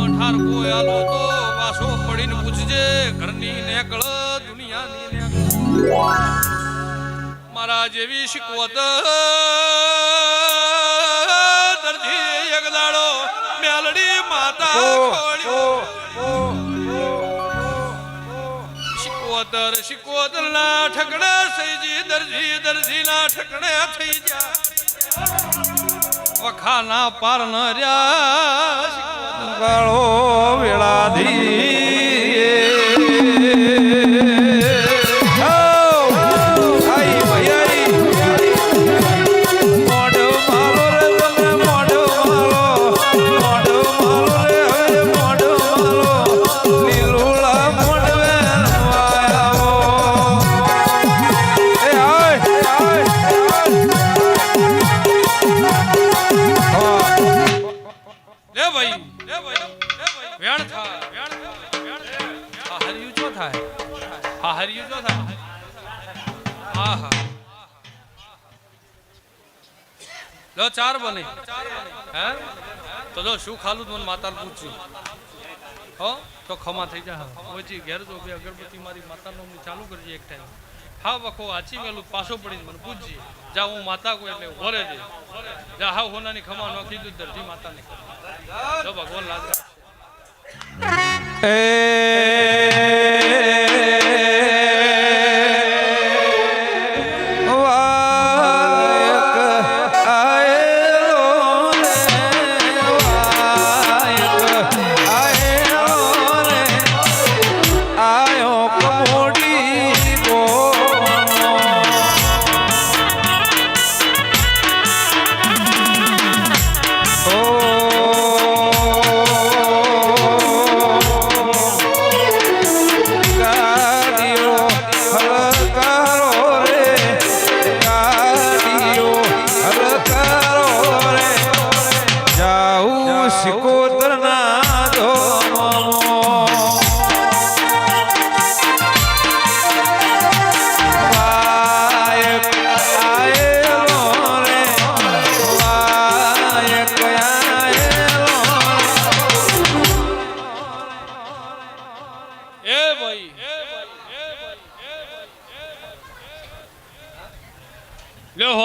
ઠાર કોયાલો તો વાસો પડીને પૂછજે ઘરની નેકળ દુનિયાની નેકળ મારા જેવી શીખવત દરજી એક દાડો મેલડી માતા ખોડ્યો શીખવતર ના ઠકડે સઈજી દરજી ના ઠકડે થઈ જા વખાના પાર ન રહ્યા ગાળો વેળાધી ચાર બને હે તો જો શું ખાલું મને માતા પૂછ્યું હો તો ખમા થઈ જા ઓછી ઘેર જો બે અગરબત્તી મારી માતાનો ચાલુ કરજે એક ટાઈમ હા વખો આચી વેલું પાછો પડીને મને પૂછજે જા હું માતા કોઈ એટલે ભરે દે જા હા હોનાની ખમા નો કીધું દરજી માતાને જો ભગવાન લાજ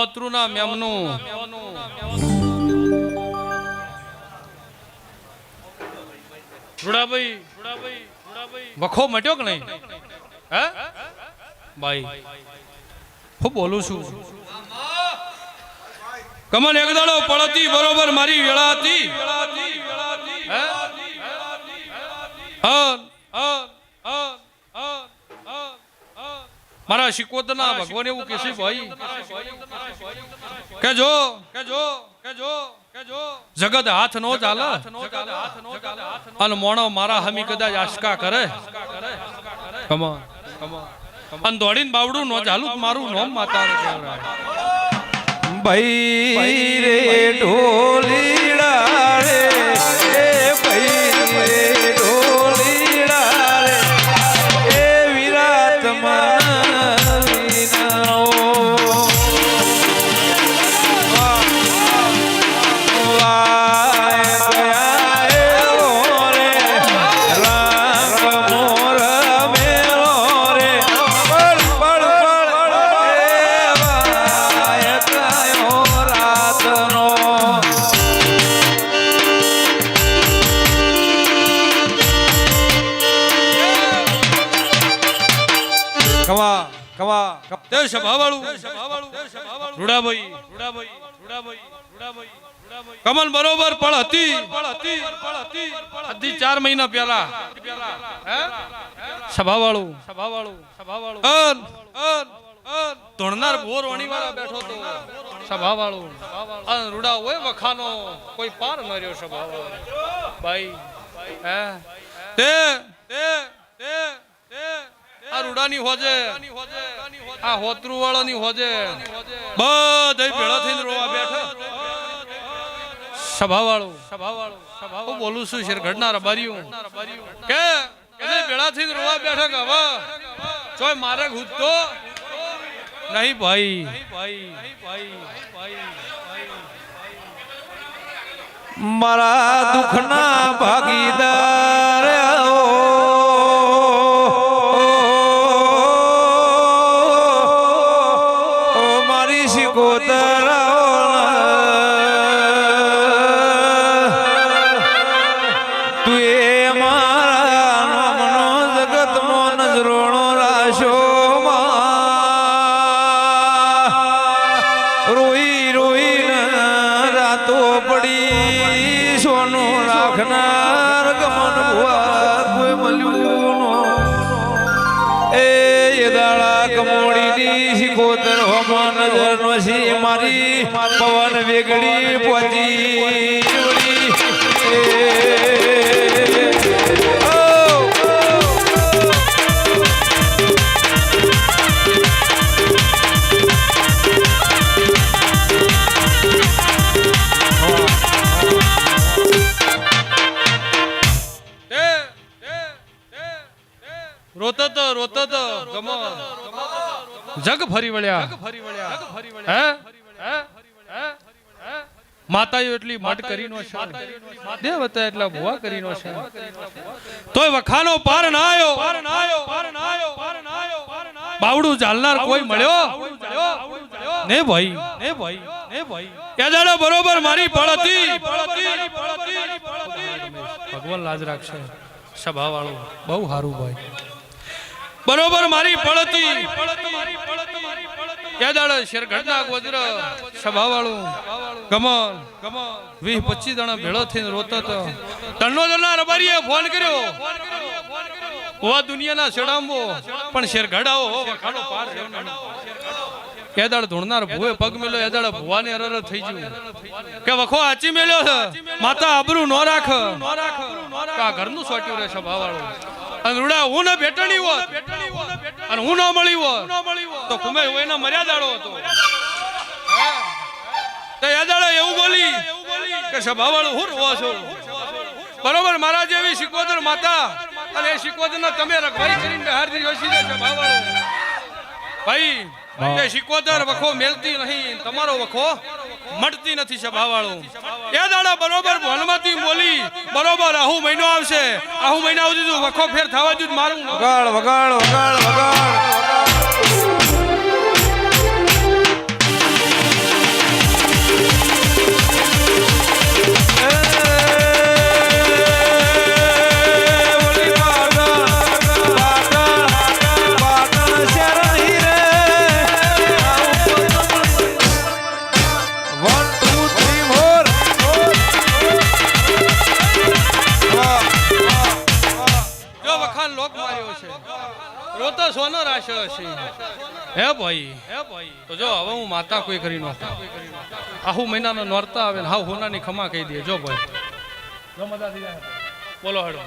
હોતરુના મેમનું રૂડાભાઈ વખો મટ્યો કે નહીં હે ભાઈ હું બોલું છું કમન એક દાડો પડતી બરોબર મારી વેળા હતી મારા શિકોતરના ભગવાન એવું કહેશે ભાઈ કેજો જગત હાથ નો ચાલે અને મોણો મારા હમી કદાચ આશકા કરે કમા અને દોડીને બાવડું નો ચાલુ મારું નોમ માતા ભાઈ રે ઢોલીડા રે ભાઈ રે ઢોલીડા રે એ વિરાટ કમલ બરોબર પણ હતી 4 મહિના પહેલા સભાવાળું ધોણનાર ભોર વણી વાળા બેઠો તો સભાવાળું અને રૂડા હોય વખાનો કોઈ પાર ન રહ્યો સભાવાળો ભાઈ તે આ રૂડાની હોજે આ હોતરુ વાળાની હોજે બધે ભેળા થઈને રોવા બેઠા સભાવાળું હું બોલું છું શેરગઢના રબારીયું કે ભેળા થઈને રોવા બેઠા કે હવે ચોય મારે ઘૂંટતો નહીં ભાઈ મારા દુખના ભાગીદાર તું એ મારા નામનો જગતમાં નજરોણો રાશો રોઈ રોઈને રાતો પડી સોનું રાખનાર ગમન ભુવા કોઈ મળ્યું નો એ દાડા કમોડીની શિકોતર હોમાં નજર નો છે મારી પવન વેગડી પહોંચી રોતો તો ગમો જગ ફરી વળ્યા હે માતાઓ એટલી મટ કરીનો છે દેવ હતા એટલા ભુવા કરીનો છે તોય વખાનો પાર ના આયો બાવડું ચાલનાર કોઈ મળ્યો ને ભાઈ એ દાડો બરોબર મારી પડતી ભગવાન લાજ રાખશે સભા વાળું બહુ સારું ભાઈ બરોબર મારી પડતી કેદાડ શેરગઢના ગોજર સભા વાળું ગમન 20-25 જણા ભેળો થઈને રોતો તો તન્નોદરના રબારીએ ફોન કર્યો ઓવા દુનિયાના છડાંબો પણ શેરગઢ આવો વખાનો પાર કેદાડ ધૂણનાર ભુએ પગ મેલ્યો એદાડ ભુવાને અરર થઈ ગયું કે વખો આચી મેલ્યો છે માતા આબરૂ નો રાખ કા ઘરનું સોટ્યું રે સભા વાળું અને રૂડા હું ને બેટણી હોત અને હું ન મળી હોત તો ખુમે એના મર્યાદાળો હતો તો યાદાળો એવું બોલી કે સભાવાળું હું રોવો છો બરોબર મારા જેવી શિકોદર માતા અને એ શિકોદરના તમે રખવાઈ કરીને બહારથી જોશી દે સભાવાળો ભાઈ એ શિકોદર વખો મેલતી નહીં તમારો વખો મટતી નથી સભાવાળો એ દાડા બરોબર ભોલમાંથી બોલી બરોબર આહુ મહિનો આવશે આહુ મહિના સુધી વખો ફેર થવા જ મારું વગાડ વગાડ વગાડ વગાડ રોતો સોનો રાશો છે હે ભાઈ તો જો હવે હું માતા કોઈ કરી નો આહુ મહિનાનો નોરતા આવે હાવ હોનાની ખમા કહી દે જો ભાઈ જો મજા થઈ જાય બોલો હડો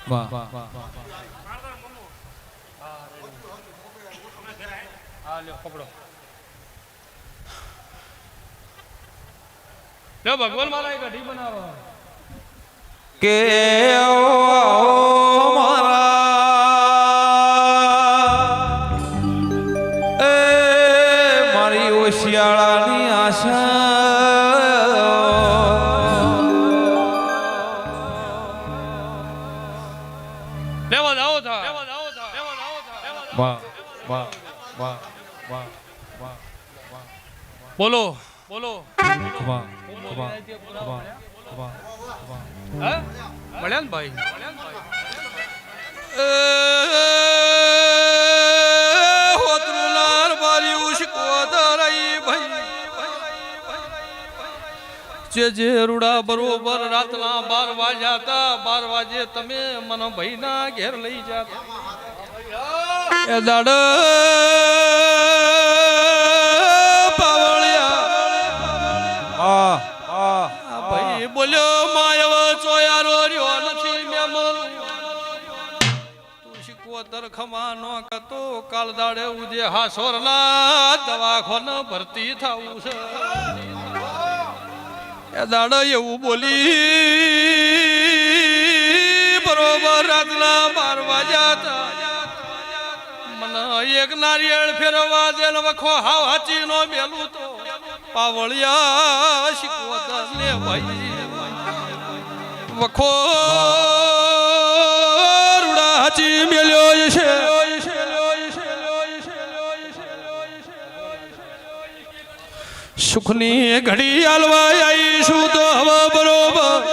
વાહ આ લ્યો પકડો લ્યો ભગવાન મારા એક અઢી બનાવો કે મારી ઓશિયાળાની આશા લેવા જાઓ થા વાહ વાહ વાહ વાહ વાહ બોલો વાહ વાહ વાહ વાહ હે મળ્યા ને ભાઈ હોતરુનાર મારી ઉશકોદરાઈ ભાઈ જે રૂડા બરોબર રાતના 12 વાગ્યા હતા 12 વાગે તમે મને ભાઈના ઘેર લઈ જાતા એ દાડ પાવળિયા ભાઈ બોલ્યો માયવ ચોયારો રહ્યો નથી મેમલ તું શિકોતર ખમા નો કતો કાલ દાડે ઉજે હાસોરના દવાખાને ભરતી થાવું છે એ દાડ એવું બોલી બરોબર રાતના 12 વાગ્યા હતા મને એક નારિયેળ ફેરવા દે વખો હાવ હાચી નો મેલું તો પાવળિયા શિકોતર લે ભાઈ વખો રૂડા હાચી મેલ્યો છે સુખની ઘડી હાલવા આવીશું તો હવે બરોબર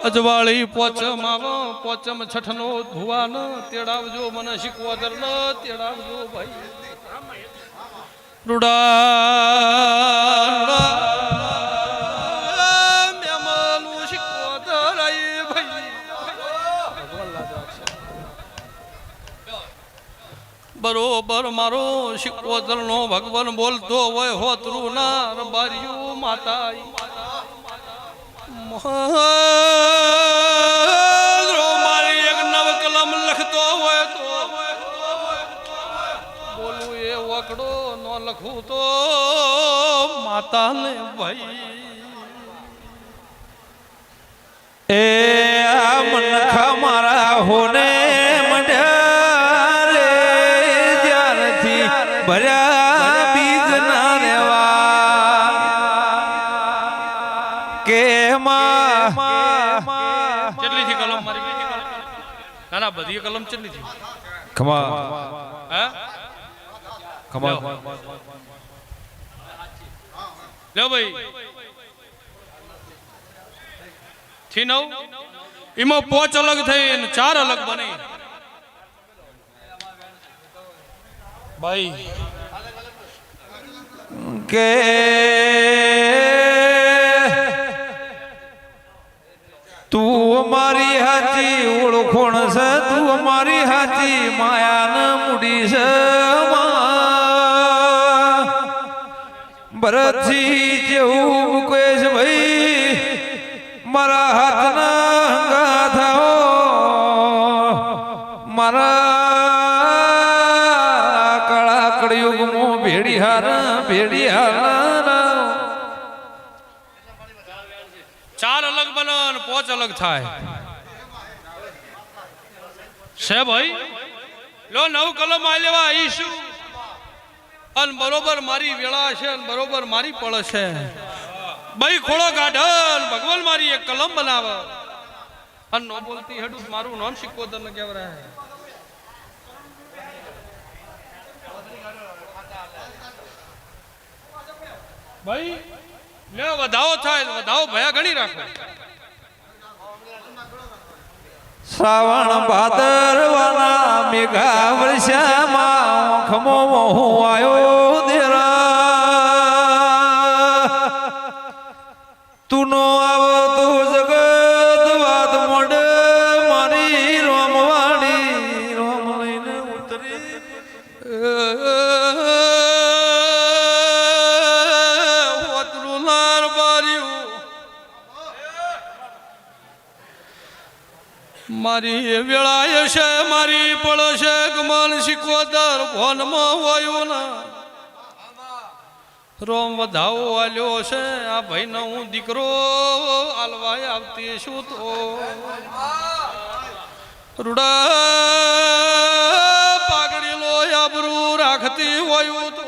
અજવાળી પોચમ આવ પોચમ છઠનો ધુવાન તેડાવજો મને શીખવા ન તેડાવજો ભાઈ રૂડા મેમનું શીખવા ધરાય ભાઈ બરોબર મારો શીખવતર નો ભગવાન બોલતો હોય હોતરું ના રબાર્યું માતા મારી એક નવ કલમ લખતો હોય તો બોલું એ વકડો ન લખું તો માતા ને ભાઈ એ મનખા મારા હોને મંડ્યા રે જ્યારથી ભર્યા બીજ ના રેવા કે કેટલી થી કલમ મારી ના ના બધી કલમ કેટલી થી ખમા હે ખમા લ્યો ભાઈ થી નવ એમાં 5 અલગ થઈ અને 4 અલગ બની ભાઈ કે તું અમારી હાચી ઓળખોણ છે તું અમારી હાચી માયાને મૂડી છે ભરતજી જેવું મુકેશ ભાઈ મારા હાથના હંગા થાઓ મારા કળા કળયુગમાં ભેડી હાર 4 અલગ બને અને 5 અલગ થાય છે ભાઈ લો 9 કલમ આ લેવા આવીશું અને બરોબર મારી વેળા છે અને બરોબર મારી પળ છે ભાઈ ખોળો ગાઢન ભગવાન મારી એક કલમ બનાવે અને નો બોલતી હેડું મારું નામ શીખવતર ને કેવરા ભાઈ લે વધાવો થાય વધાવો ભયા ઘણી રાખો શ્રાવણ ભાદરવાના મેઘા વર્ષામાં ખમો હું આયો દેરા તું નો આવતો જગત વાત મોડ મારી રોમવાડી રોમ લઈને ઉતરી મારી વેળાય છે મારી પડશે ગમન શીખવતર ભોનમાં વાયું ના રોમ વધાવો આલ્યો છે આ ભાઈ નો હું દીકરો આલવાય આવતી શું તો રૂડા પાગડીલો આબરૂ રાખતી વાયું તો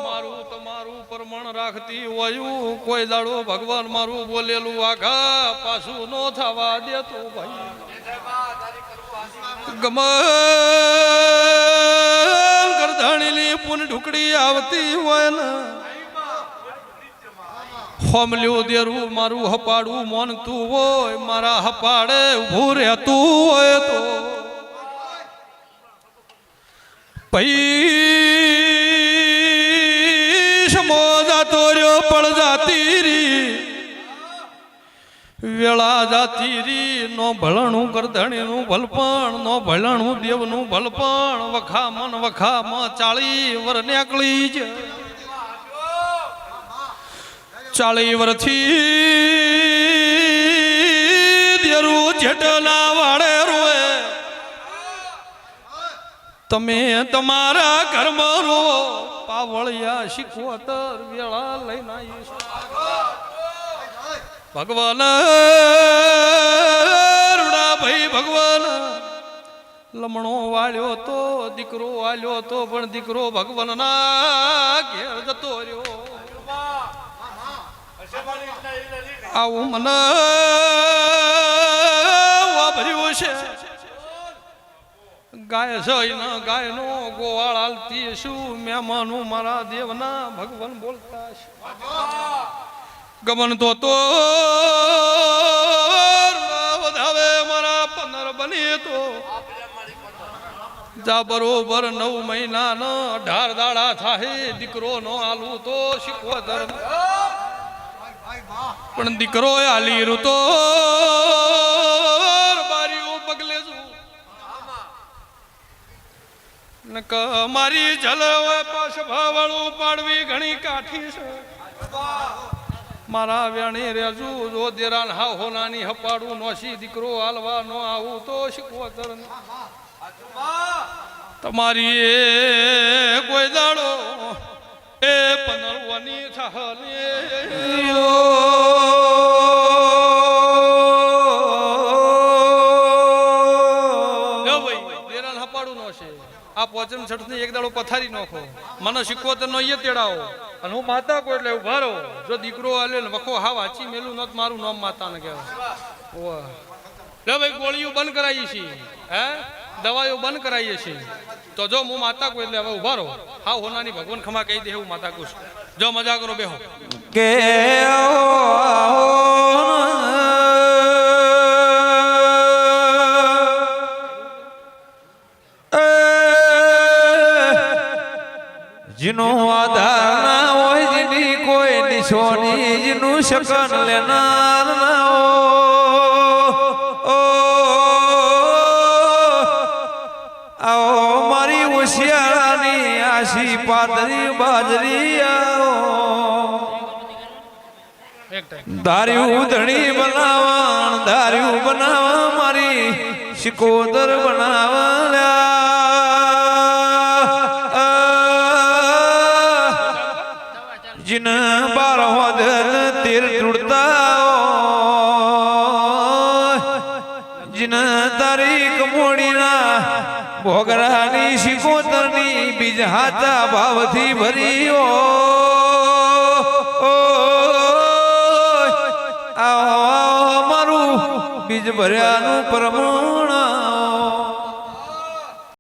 મારું તમારું પરમણ રાખતી વાયું કોઈ દાડો ભગવાન મારું બોલેલું આઘા પાછું નો થવા દેતો ભાઈ ગમન ગરધાણીની પૂન ઢુકડી આવતી હોય ને હોમલ્યું દેરું મારું હપાડું મોનતું હોય મારા હપાડે ઊભું રહેતું હોય તો ભાઈ મોજા તોર્યો પડ જાતી રી વેળા જાતી રી નો ભલણું ગરધણીનું ભલપણ નો ભલણું દેવનું ભલપણ વખા મન વખા મ 40 વર નીકળી જ 40 વર્ષથી દેરું જેટલા વાળે રોએ તમે તમારા ઘરમાં રો પાવળિયા શીખવતર વેળા લઈને આવીશું ભગવાન રૂડા ભાઈ ભગવાન લમણો વાળ્યો તો દીકરો વાળ્યો તો પણ દીકરો ભગવાન ના ઘેર જતો રહ્યો આવું મને વાભર્યું છે ગાય સહીને ગાયનો ગોવાળ હાલતી શું મહેમાનું મારા દેવના ભગવાન બોલતા છે ગમન તો જા બરોબર 9 મહિનાનો 18 દાડા થાય દીકરો નો આલું તો શીખવતર પણ દીકરો આલી રૂતો બારીઓ પગલે છું નક મારી જલ હોય પાસ ભાવળું પાડવી ઘણી કાઠી છે મારા વેણી રેજુ જો દેરાન હા હોનાની હપાડું નોસી દીકરો હાલવા નો આવું તો શીખવતર તમારી એ કોઈ દાડો એ પનરવાની થાલે દેરાન હપાડું નો છે આ પોચમ છઠની એક દાડો પથારી નાખો મને શીખવતર નો એ તેડાવો અને હું માતા કોઈ એટલે ઉભા રહો જો દીકરો આલે ને વખો હા વાંચી મેલું નત મારું નામ માતા ને કહેવાય લે ભાઈ ગોળીઓ બંધ કરાવી છે હે દવાઓ બંધ કરાવીએ છીએ તો જો હું માતા કોઈ એટલે હવે ઉભા રહો હા હોનાની ભગવાન ખમા કહી દે એવું માતા કુશ જો મજા કરો બેહો કે જીનું આધાર ના હોય જીની કોઈ નિશોની જીનું શકન લેનાર ના આવો મારી હોશિયારાની આશી પાતરી બાજરી આવો ધાર્યું ધણી બનાવવા મારી શિકોદર બનાવવા जिन 12 दिन तिर जुड़ता जिन तारीख मोड़ीना भोगरानी शिकोतरनी बीज हाथा भावथी भरी मारू बीज भर्यानु परम